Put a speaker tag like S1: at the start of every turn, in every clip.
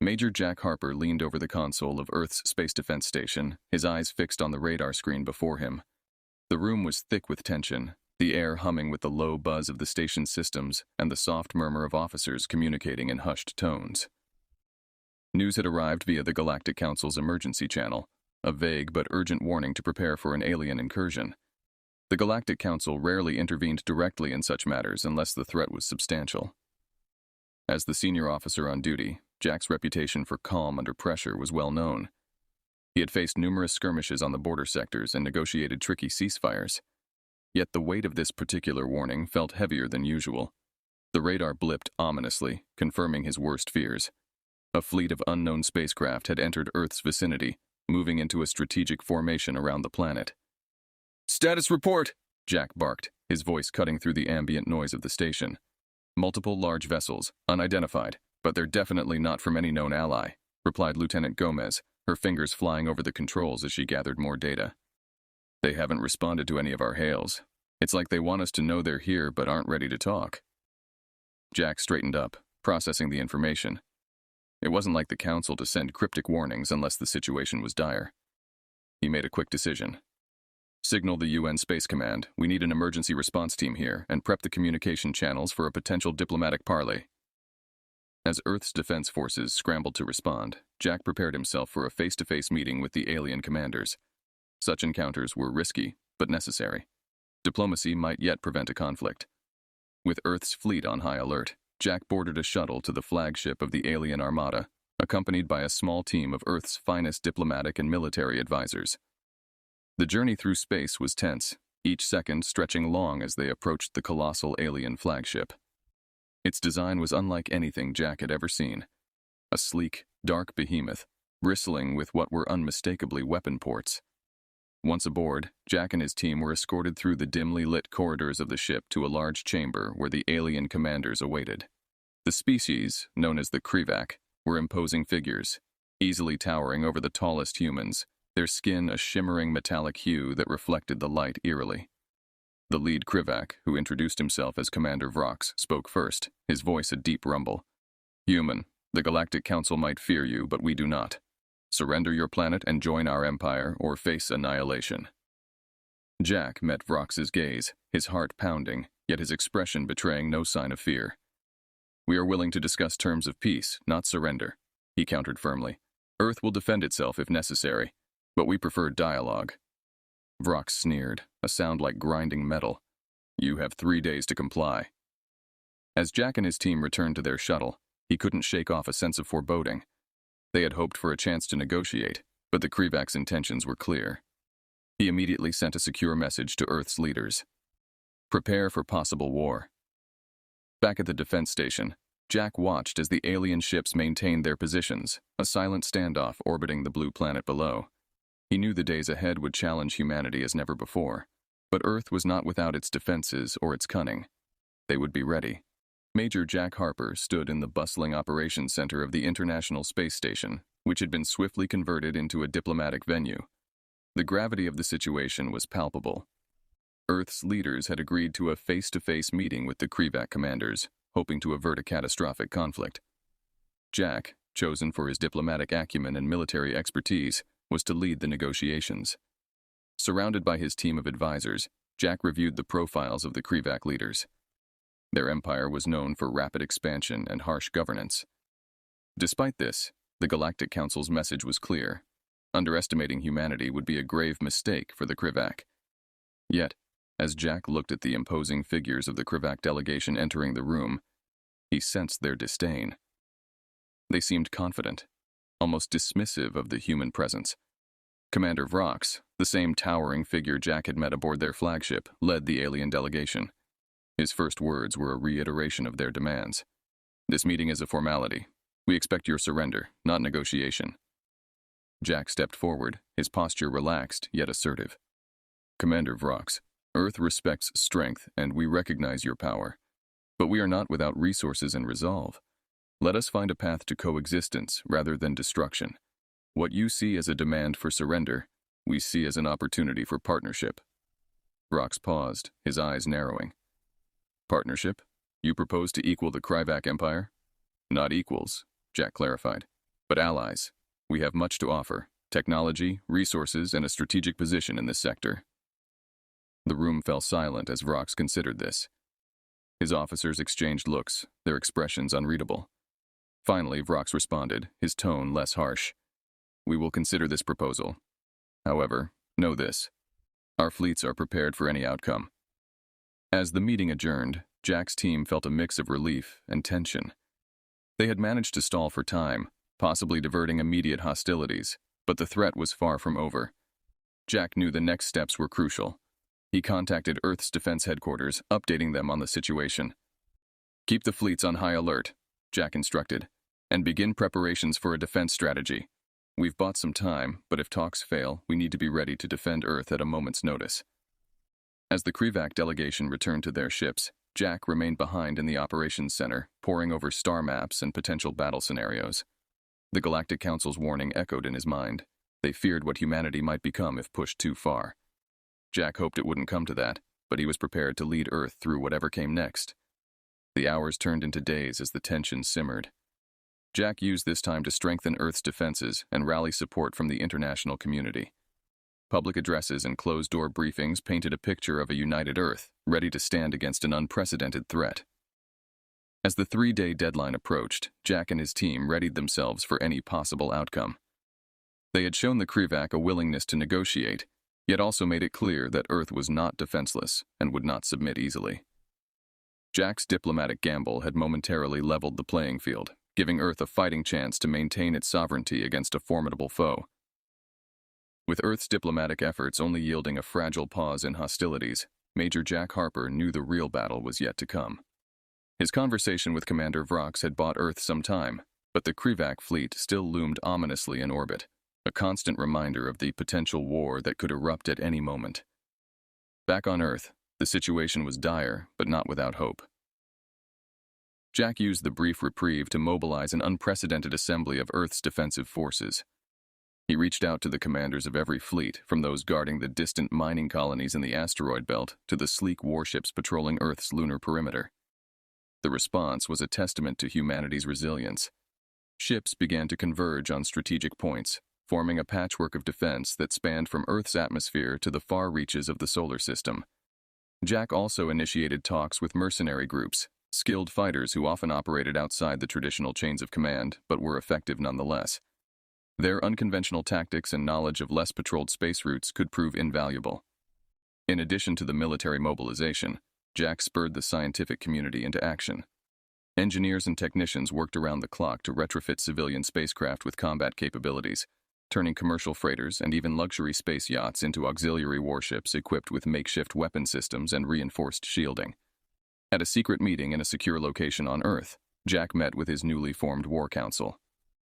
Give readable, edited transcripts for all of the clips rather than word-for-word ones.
S1: Major Jack Harper leaned over the console of Earth's Space Defense Station, his eyes fixed on the radar screen before him. The room was thick with tension, the air humming with the low buzz of the station's systems and the soft murmur of officers communicating in hushed tones. News had arrived via the Galactic Council's emergency channel, a vague but urgent warning to prepare for an alien incursion. The Galactic Council rarely intervened directly in such matters unless the threat was substantial. As the senior officer on duty, Jack's reputation for calm under pressure was well known. He had faced numerous skirmishes on the border sectors and negotiated tricky ceasefires. Yet the weight of this particular warning felt heavier than usual. The radar blipped ominously, confirming his worst fears. A fleet of unknown spacecraft had entered Earth's vicinity, moving into a strategic formation around the planet. "Status report!" Jack barked, his voice cutting through the ambient noise of the station. "Multiple large vessels, unidentified, but they're definitely not from any known ally," replied Lieutenant Gomez, her fingers flying over the controls as she gathered more data. "They haven't responded to any of our hails. It's like they want us to know they're here but aren't ready to talk." Jack straightened up, processing the information. It wasn't like the Council to send cryptic warnings unless the situation was dire. He made a quick decision. "Signal the UN Space Command. We need an emergency response team here, and prep the communication channels for a potential diplomatic parley." As Earth's defense forces scrambled to respond, Jack prepared himself for a face-to-face meeting with the alien commanders. Such encounters were risky, but necessary. Diplomacy might yet prevent a conflict. With Earth's fleet on high alert, Jack boarded a shuttle to the flagship of the alien armada, accompanied by a small team of Earth's finest diplomatic and military advisors. The journey through space was tense, each second stretching long as they approached the colossal alien flagship. Its design was unlike anything Jack had ever seen. A sleek, dark behemoth, bristling with what were unmistakably weapon ports. Once aboard, Jack and his team were escorted through the dimly lit corridors of the ship to a large chamber where the alien commanders awaited. The species, known as the Krivak, were imposing figures, easily towering over the tallest humans, their skin a shimmering metallic hue that reflected the light eerily. The lead Krivak, who introduced himself as Commander Vrox, spoke first, his voice a deep rumble. "Human, the Galactic Council might fear you, but we do not. Surrender your planet and join our empire, or face annihilation." Jack met Vrox's gaze, his heart pounding, yet his expression betraying no sign of fear. "We are willing to discuss terms of peace, not surrender," he countered firmly. "Earth will defend itself if necessary, but we prefer dialogue." Vrox sneered, a sound like grinding metal. "You have 3 days to comply." As Jack and his team returned to their shuttle, he couldn't shake off a sense of foreboding. They had hoped for a chance to negotiate, but the Krivak's intentions were clear. He immediately sent a secure message to Earth's leaders. "Prepare for possible war." Back at the defense station, Jack watched as the alien ships maintained their positions, a silent standoff orbiting the blue planet below. He knew the days ahead would challenge humanity as never before, but Earth was not without its defenses or its cunning. They would be ready. Major Jack Harper stood in the bustling operations center of the International Space Station, which had been swiftly converted into a diplomatic venue. The gravity of the situation was palpable. Earth's leaders had agreed to a face-to-face meeting with the Krivak commanders, hoping to avert a catastrophic conflict. Jack, chosen for his diplomatic acumen and military expertise, was to lead the negotiations. Surrounded by his team of advisors, Jack reviewed the profiles of the Krivak leaders. Their empire was known for rapid expansion and harsh governance. Despite this, the Galactic Council's message was clear. Underestimating humanity would be a grave mistake for the Krivak. Yet, as Jack looked at the imposing figures of the Krivak delegation entering the room, he sensed their disdain. They seemed confident, almost dismissive of the human presence. Commander Vrox, the same towering figure Jack had met aboard their flagship, led the alien delegation. His first words were a reiteration of their demands. "This meeting is a formality. We expect your surrender, not negotiation." Jack stepped forward, his posture relaxed yet assertive. "Commander Vrox, Earth respects strength and we recognize your power. But we are not without resources and resolve. Let us find a path to coexistence rather than destruction. What you see as a demand for surrender, we see as an opportunity for partnership." Vrox paused, his eyes narrowing. "Partnership? You propose to equal the Krivak Empire?" "Not equals," Jack clarified. but allies. We have much to offer: technology, resources, and a strategic position in this sector." The room fell silent as Vrox considered this. His officers exchanged looks, their expressions unreadable. Finally, Vrox responded, his tone less harsh. "We will consider this proposal. However, know this: our fleets are prepared for any outcome." As the meeting adjourned, Jack's team felt a mix of relief and tension. They had managed to stall for time, possibly diverting immediate hostilities, but the threat was far from over. Jack knew the next steps were crucial. He contacted Earth's defense headquarters, updating them on the situation. "Keep the fleets on high alert," Jack instructed, "and begin preparations for a defense strategy. We've bought some time, but if talks fail, we need to be ready to defend Earth at a moment's notice." As the Krivac delegation returned to their ships, Jack remained behind in the operations center, poring over star maps and potential battle scenarios. The Galactic Council's warning echoed in his mind. They feared what humanity might become if pushed too far. Jack hoped it wouldn't come to that, but he was prepared to lead Earth through whatever came next. The hours turned into days as the tension simmered. Jack used this time to strengthen Earth's defenses and rally support from the international community. Public addresses and closed-door briefings painted a picture of a united Earth, ready to stand against an unprecedented threat. As the 3-day deadline approached, Jack and his team readied themselves for any possible outcome. They had shown the Krivac a willingness to negotiate, yet also made it clear that Earth was not defenseless and would not submit easily. Jack's diplomatic gamble had momentarily leveled the playing field, giving Earth a fighting chance to maintain its sovereignty against a formidable foe. With Earth's diplomatic efforts only yielding a fragile pause in hostilities, Major Jack Harper knew the real battle was yet to come. His conversation with Commander Vrox had bought Earth some time, but the Krivac fleet still loomed ominously in orbit, a constant reminder of the potential war that could erupt at any moment. Back on Earth, the situation was dire, but not without hope. Jack used the brief reprieve to mobilize an unprecedented assembly of Earth's defensive forces. He reached out to the commanders of every fleet, from those guarding the distant mining colonies in the asteroid belt to the sleek warships patrolling Earth's lunar perimeter. The response was a testament to humanity's resilience. Ships began to converge on strategic points, forming a patchwork of defense that spanned from Earth's atmosphere to the far reaches of the solar system. Jack also initiated talks with mercenary groups, skilled fighters who often operated outside the traditional chains of command, but were effective nonetheless. Their unconventional tactics and knowledge of less patrolled space routes could prove invaluable. In addition to the military mobilization, Jack spurred the scientific community into action. Engineers and technicians worked around the clock to retrofit civilian spacecraft with combat capabilities, turning commercial freighters and even luxury space yachts into auxiliary warships equipped with makeshift weapon systems and reinforced shielding. At a secret meeting in a secure location on Earth, Jack met with his newly formed War Council.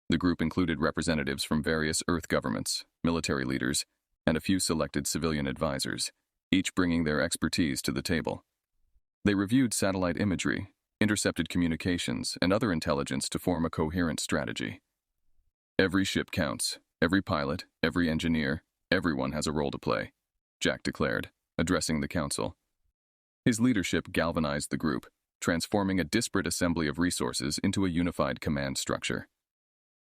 S1: The group included representatives from various Earth governments, military leaders, and a few selected civilian advisors, each bringing their expertise to the table. They reviewed satellite imagery, intercepted communications, and other intelligence to form a coherent strategy. "Every ship counts, every pilot, every engineer, everyone has a role to play," Jack declared, addressing the council. His leadership galvanized the group, transforming a disparate assembly of resources into a unified command structure.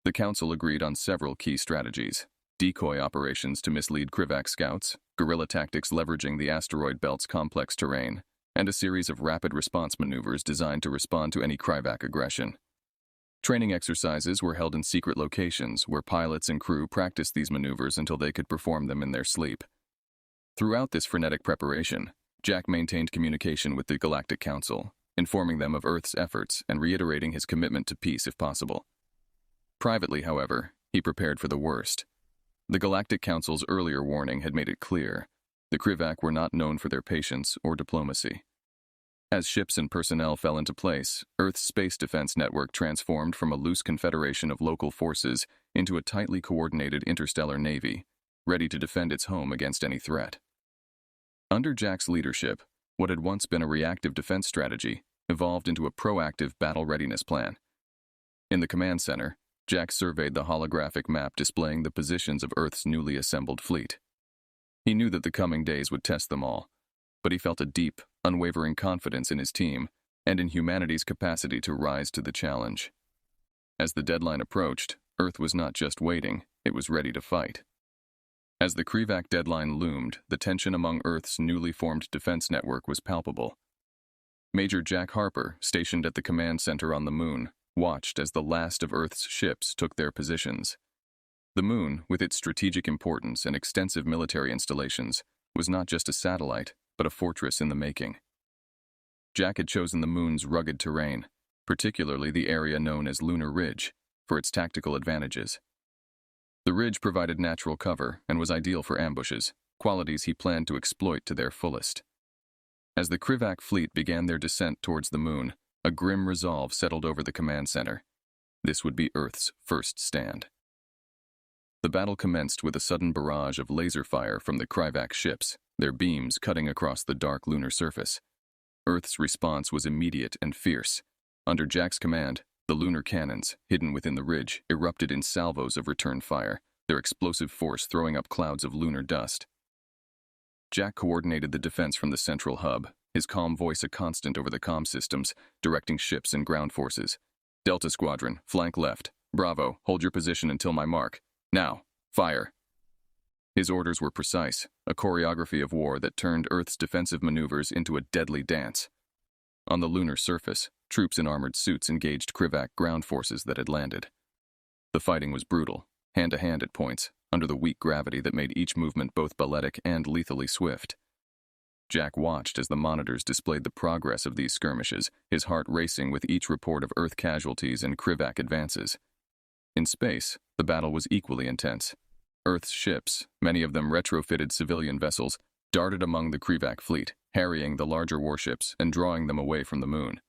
S1: The council agreed on several key strategies: decoy operations to mislead Krivac scouts, guerrilla tactics leveraging the asteroid belt's complex terrain, and a series of rapid response maneuvers designed to respond to any Krivac aggression. Training exercises were held in secret locations where pilots and crew practiced these maneuvers until they could perform them in their sleep. Throughout this frenetic preparation, Jack maintained communication with the Galactic Council, informing them of Earth's efforts and reiterating his commitment to peace if possible. Privately, however, he prepared for the worst. The Galactic Council's earlier warning had made it clear: the Krivac were not known for their patience or diplomacy. As ships and personnel fell into place, Earth's space defense network transformed from a loose confederation of local forces into a tightly coordinated interstellar navy, ready to defend its home against any threat. Under Jack's leadership, what had once been a reactive defense strategy evolved into a proactive battle readiness plan. In the command center, Jack surveyed the holographic map displaying the positions of Earth's newly assembled fleet. He knew that the coming days would test them all, but he felt a deep, unwavering confidence in his team and in humanity's capacity to rise to the challenge. As the deadline approached, Earth was not just waiting, it was ready to fight. As the Krivac deadline loomed, the tension among Earth's newly formed defense network was palpable. Major Jack Harper, stationed at the command center on the Moon, watched as the last of Earth's ships took their positions. The Moon, with its strategic importance and extensive military installations, was not just a satellite, but a fortress in the making. Jack had chosen the Moon's rugged terrain, particularly the area known as Lunar Ridge, for its tactical advantages. The ridge provided natural cover and was ideal for ambushes, qualities he planned to exploit to their fullest. As the Krivac fleet began their descent towards the Moon, a grim resolve settled over the command center. This would be Earth's first stand. The battle commenced with a sudden barrage of laser fire from the Krivac ships, their beams cutting across the dark lunar surface. Earth's response was immediate and fierce. Under Jack's command, the lunar cannons, hidden within the ridge, erupted in salvos of return fire, their explosive force throwing up clouds of lunar dust. Jack coordinated the defense from the central hub, his calm voice a constant over the comm systems, directing ships and ground forces. Delta Squadron, flank left. Bravo, hold your position until my mark. Now, fire. His orders were precise, a choreography of war that turned Earth's defensive maneuvers into a deadly dance. On the lunar surface, troops in armored suits engaged Krivac ground forces that had landed. The fighting was brutal, hand-to-hand at points, under the weak gravity that made each movement both balletic and lethally swift. Jack watched as the monitors displayed the progress of these skirmishes, his heart racing with each report of Earth casualties and Krivac advances. In space, the battle was equally intense. Earth's ships, many of them retrofitted civilian vessels, darted among the Krivac fleet, harrying the larger warships and drawing them away from the Moon.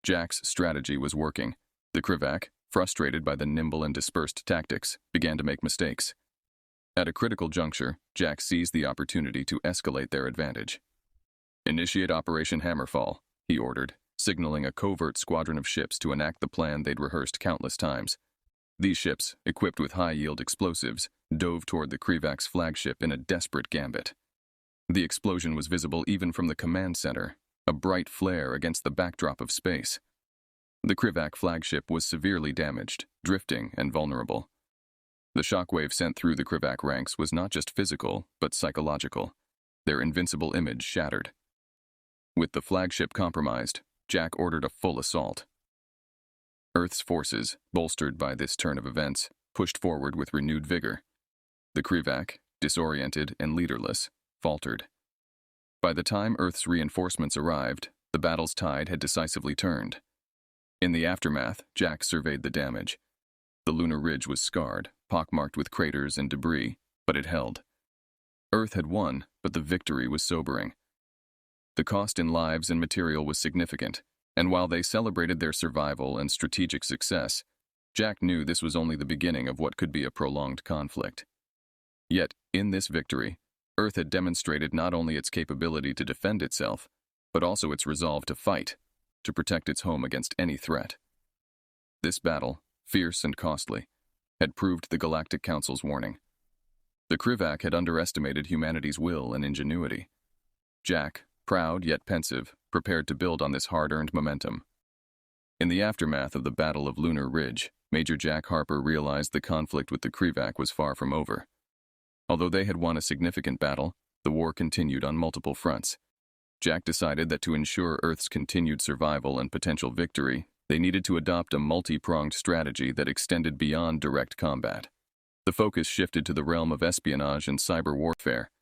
S1: Jack's strategy was working. The Krivac, frustrated by the nimble and dispersed tactics, began to make mistakes. At a critical juncture, Jack seized the opportunity to escalate their advantage. "Initiate Operation Hammerfall," he ordered, signaling a covert squadron of ships to enact the plan they'd rehearsed countless times. These ships, equipped with high-yield explosives, dove toward the Krivac's flagship in a desperate gambit. The explosion was visible even from the command center, a bright flare against the backdrop of space. The Krivac flagship was severely damaged, drifting and vulnerable. The shockwave sent through the Krivac ranks was not just physical, but psychological. Their invincible image shattered. With the flagship compromised, Jack ordered a full assault. Earth's forces, bolstered by this turn of events, pushed forward with renewed vigor. The Krivac, disoriented and leaderless, faltered. By the time Earth's reinforcements arrived, the battle's tide had decisively turned. In the aftermath, Jack surveyed the damage. The lunar ridge was scarred, pockmarked with craters and debris, but it held. Earth had won, but the victory was sobering. The cost in lives and material was significant, and while they celebrated their survival and strategic success, Jack knew this was only the beginning of what could be a prolonged conflict. Yet, in this victory, Earth had demonstrated not only its capability to defend itself, but also its resolve to fight, to protect its home against any threat. This battle, fierce and costly, had proved the Galactic Council's warning. The Krivac had underestimated humanity's will and ingenuity. Jack, proud yet pensive, prepared to build on this hard-earned momentum. In the aftermath of the Battle of Lunar Ridge, Major Jack Harper realized the conflict with the Krivac was far from over. Although they had won a significant battle, the war continued on multiple fronts. Jack decided that to ensure Earth's continued survival and potential victory, they needed to adopt a multi-pronged strategy that extended beyond direct combat. The focus shifted to the realm of espionage and cyber warfare.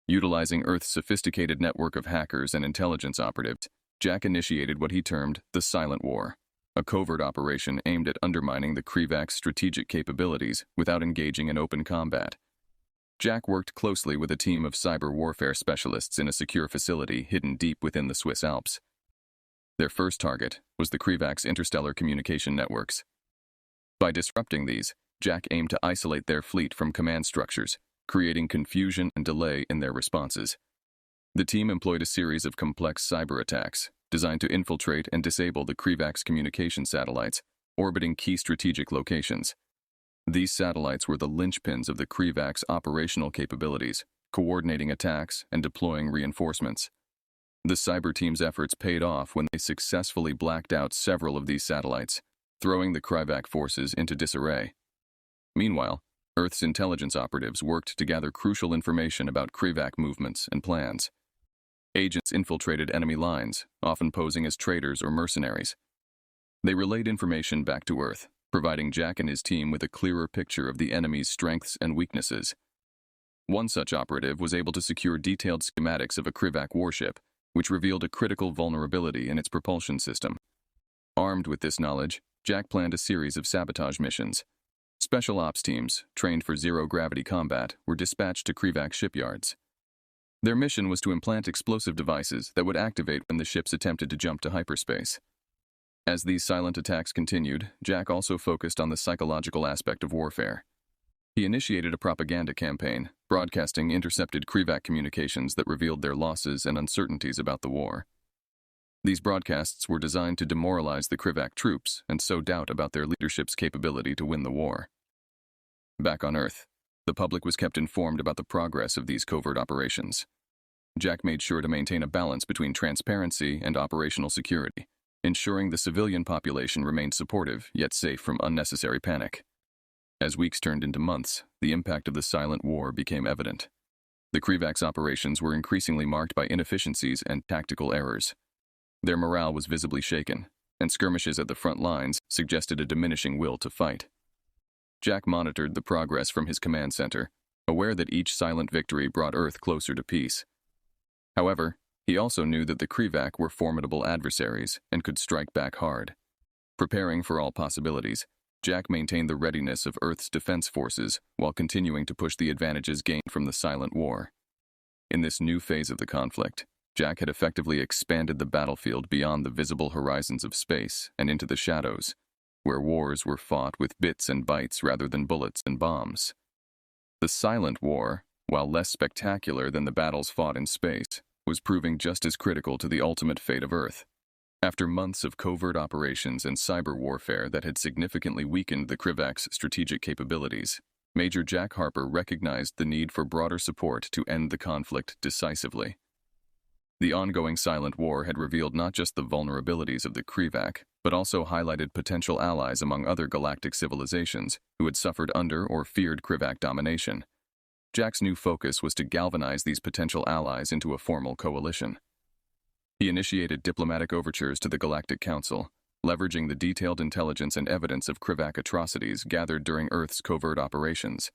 S1: Utilizing Earth's sophisticated network of hackers and intelligence operatives, Jack initiated what he termed the Silent War, a covert operation aimed at undermining the Krivac's strategic capabilities without engaging in open combat. Jack worked closely with a team of cyber warfare specialists in a secure facility hidden deep within the Swiss Alps. Their first target was the Krivac's interstellar communication networks. By disrupting these, Jack aimed to isolate their fleet from command structures, creating confusion and delay in their responses. The team employed a series of complex cyber attacks designed to infiltrate and disable the Krivac's communication satellites, orbiting key strategic locations. These satellites were the linchpins of the Krivac's operational capabilities, coordinating attacks and deploying reinforcements. The cyber team's efforts paid off when they successfully blacked out several of these satellites, throwing the Krivac forces into disarray. Meanwhile, Earth's intelligence operatives worked to gather crucial information about Krivak movements and plans. Agents infiltrated enemy lines, often posing as traitors or mercenaries. They relayed information back to Earth, providing Jack and his team with a clearer picture of the enemy's strengths and weaknesses. One such operative was able to secure detailed schematics of a Krivak warship, which revealed a critical vulnerability in its propulsion system. Armed with this knowledge, Jack planned a series of sabotage missions. Special ops teams, trained for zero-gravity combat, were dispatched to Krivak shipyards. Their mission was to implant explosive devices that would activate when the ships attempted to jump to hyperspace. As these silent attacks continued, Jack also focused on the psychological aspect of warfare. He initiated a propaganda campaign, broadcasting intercepted Krivak communications that revealed their losses and uncertainties about the war. These broadcasts were designed to demoralize the Krivak troops and sow doubt about their leadership's capability to win the war. Back on Earth, the public was kept informed about the progress of these covert operations. Jack made sure to maintain a balance between transparency and operational security, ensuring the civilian population remained supportive yet safe from unnecessary panic. As weeks turned into months, the impact of the silent war became evident. The Krivak's operations were increasingly marked by inefficiencies and tactical errors. Their morale was visibly shaken, and skirmishes at the front lines suggested a diminishing will to fight. Jack monitored the progress from his command center, aware that each silent victory brought Earth closer to peace. However, he also knew that the Krivak were formidable adversaries and could strike back hard. Preparing for all possibilities, Jack maintained the readiness of Earth's defense forces while continuing to push the advantages gained from the silent war. In this new phase of the conflict, Jack had effectively expanded the battlefield beyond the visible horizons of space and into the shadows, where wars were fought with bits and bytes rather than bullets and bombs. The silent war, while less spectacular than the battles fought in space, was proving just as critical to the ultimate fate of Earth. After months of covert operations and cyber warfare that had significantly weakened the Krivak's strategic capabilities, Major Jack Harper recognized the need for broader support to end the conflict decisively. The ongoing silent war had revealed not just the vulnerabilities of the Krivak, but also highlighted potential allies among other galactic civilizations who had suffered under or feared Krivak domination. Jack's new focus was to galvanize these potential allies into a formal coalition. He initiated diplomatic overtures to the Galactic Council, leveraging the detailed intelligence and evidence of Krivak atrocities gathered during Earth's covert operations.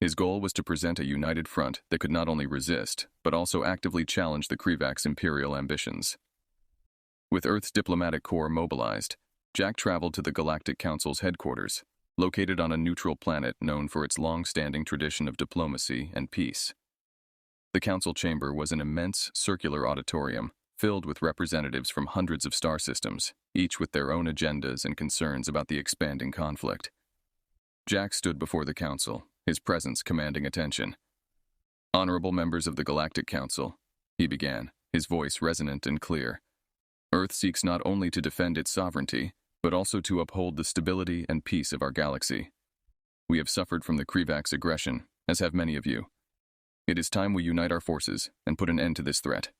S1: His goal was to present a united front that could not only resist, but also actively challenge the Krivak's imperial ambitions. With Earth's diplomatic corps mobilized, Jack traveled to the Galactic Council's headquarters, located on a neutral planet known for its long-standing tradition of diplomacy and peace. The council chamber was an immense circular auditorium, filled with representatives from hundreds of star systems, each with their own agendas and concerns about the expanding conflict. Jack stood before the council, his presence commanding attention. "Honorable members of the Galactic Council," he began, his voice resonant and clear. "Earth seeks not only to defend its sovereignty, but also to uphold the stability and peace of our galaxy. We have suffered from the Krivak's aggression, as have many of you. It is time we unite our forces and put an end to this threat."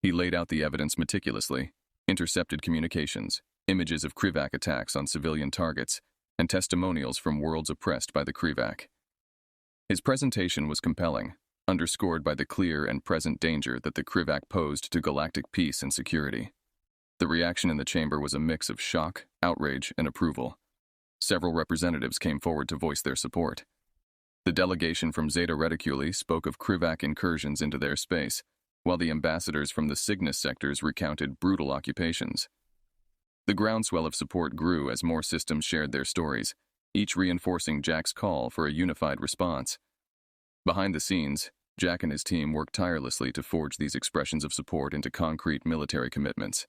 S1: He laid out the evidence meticulously, intercepted communications, images of Krivak attacks on civilian targets, and testimonials from worlds oppressed by the Krivak. His presentation was compelling, underscored by the clear and present danger that the Krivak posed to galactic peace and security. The reaction in the chamber was a mix of shock, outrage, and approval. Several representatives came forward to voice their support. The delegation from Zeta Reticuli spoke of Krivak incursions into their space, while the ambassadors from the Cygnus sectors recounted brutal occupations. The groundswell of support grew as more systems shared their stories, each reinforcing Jack's call for a unified response. Behind the scenes, Jack and his team worked tirelessly to forge these expressions of support into concrete military commitments.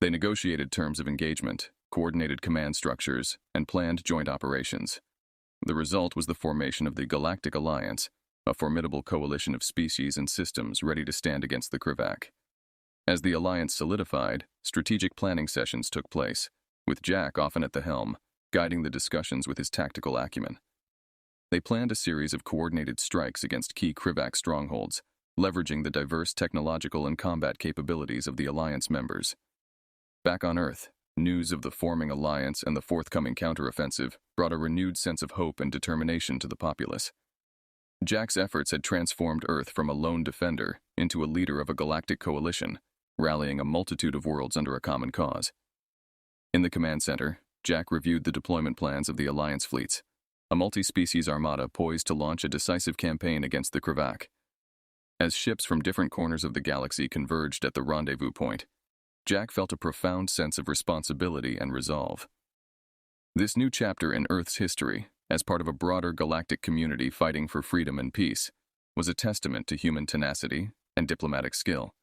S1: They negotiated terms of engagement, coordinated command structures, and planned joint operations. The result was the formation of the Galactic Alliance, a formidable coalition of species and systems ready to stand against the Krivak. As the alliance solidified, strategic planning sessions took place, with Jack often at the helm, guiding the discussions with his tactical acumen. They planned a series of coordinated strikes against key Krivak strongholds, leveraging the diverse technological and combat capabilities of the alliance members. Back on Earth, news of the forming alliance and the forthcoming counteroffensive brought a renewed sense of hope and determination to the populace. Jack's efforts had transformed Earth from a lone defender into a leader of a galactic coalition, rallying a multitude of worlds under a common cause. In the command center, Jack reviewed the deployment plans of the Alliance fleets, a multi-species armada poised to launch a decisive campaign against the Krivak. As ships from different corners of the galaxy converged at the rendezvous point, Jack felt a profound sense of responsibility and resolve. This new chapter in Earth's history, as part of a broader galactic community fighting for freedom and peace, was a testament to human tenacity and diplomatic skill.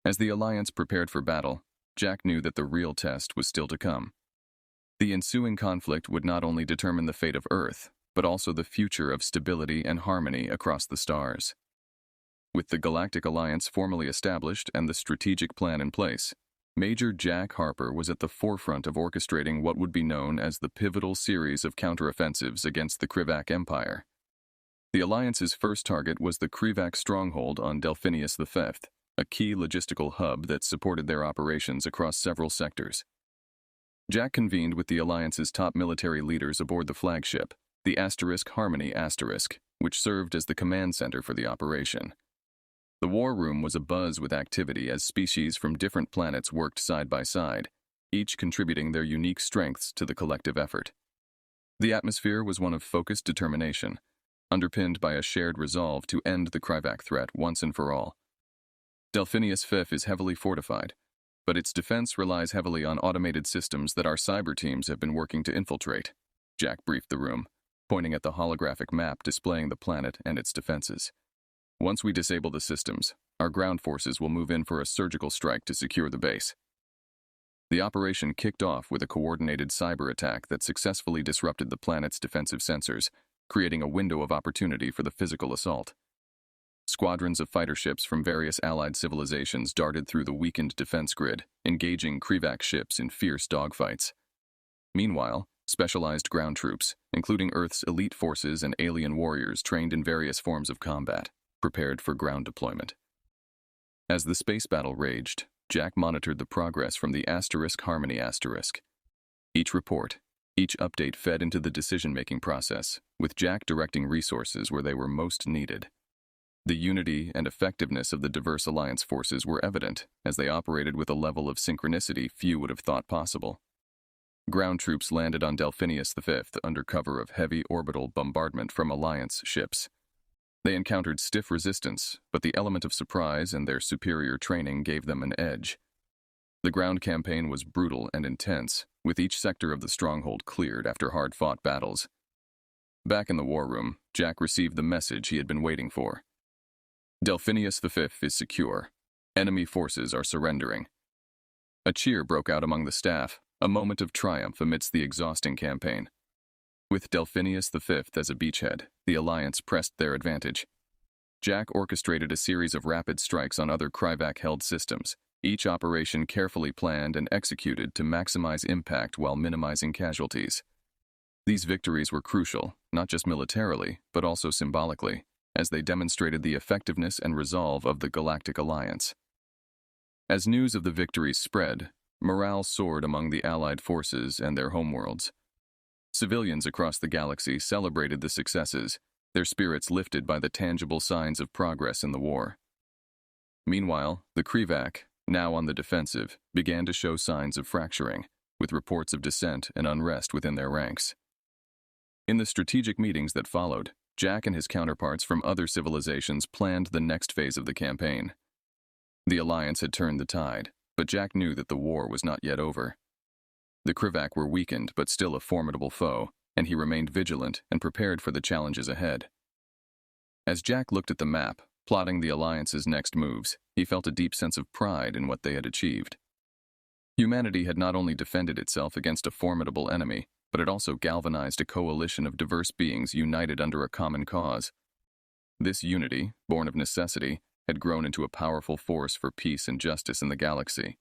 S1: As the Alliance prepared for battle, Jack knew that the real test was still to come. The ensuing conflict would not only determine the fate of Earth, but also the future of stability and harmony across the stars. With the Galactic Alliance formally established and the strategic plan in place, Major Jack Harper was at the forefront of orchestrating what would be known as the pivotal series of counteroffensives against the Krivak Empire. The Alliance's first target was the Krivak stronghold on Delphinius V, a key logistical hub that supported their operations across several sectors. Jack convened with the Alliance's top military leaders aboard the flagship, the Harmony *, which served as the command center for the operation. The war room was abuzz with activity as species from different planets worked side by side, each contributing their unique strengths to the collective effort. The atmosphere was one of focused determination, underpinned by a shared resolve to end the Krivak threat once and for all. Delphinius V is heavily fortified, but its defense relies heavily on automated systems that our cyber teams have been working to infiltrate, Jack briefed the room, pointing at the holographic map displaying the planet and its defenses. Once we disable the systems, our ground forces will move in for a surgical strike to secure the base. The operation kicked off with a coordinated cyber attack that successfully disrupted the planet's defensive sensors, creating a window of opportunity for the physical assault. Squadrons of fighter ships from various allied civilizations darted through the weakened defense grid, engaging Krivak ships in fierce dogfights. Meanwhile, specialized ground troops, including Earth's elite forces and alien warriors trained in various forms of combat, prepared for ground deployment. As the space battle raged, Jack monitored the progress from the Harmony *. Each report, each update fed into the decision-making process, with Jack directing resources where they were most needed. The unity and effectiveness of the diverse Alliance forces were evident as they operated with a level of synchronicity few would have thought possible. Ground troops landed on Delphinius V under cover of heavy orbital bombardment from Alliance ships. They encountered stiff resistance, but the element of surprise and their superior training gave them an edge. The ground campaign was brutal and intense, with each sector of the stronghold cleared after hard-fought battles. Back in the war room, Jack received the message he had been waiting for. Delphinius V is secure. Enemy forces are surrendering. A cheer broke out among the staff, a moment of triumph amidst the exhausting campaign. With Delphinius V as a beachhead, the Alliance pressed their advantage. Jack orchestrated a series of rapid strikes on other Krivak-held systems, each operation carefully planned and executed to maximize impact while minimizing casualties. These victories were crucial, not just militarily, but also symbolically, as they demonstrated the effectiveness and resolve of the Galactic Alliance. As news of the victories spread, morale soared among the Allied forces and their homeworlds. Civilians across the galaxy celebrated the successes, their spirits lifted by the tangible signs of progress in the war. Meanwhile, the Krivak, now on the defensive, began to show signs of fracturing, with reports of dissent and unrest within their ranks. In the strategic meetings that followed, Jack and his counterparts from other civilizations planned the next phase of the campaign. The Alliance had turned the tide, but Jack knew that the war was not yet over. The Krivak were weakened but still a formidable foe, and he remained vigilant and prepared for the challenges ahead. As Jack looked at the map, plotting the Alliance's next moves, he felt a deep sense of pride in what they had achieved. Humanity had not only defended itself against a formidable enemy, but it also galvanized a coalition of diverse beings united under a common cause. This unity, born of necessity, had grown into a powerful force for peace and justice in the galaxy.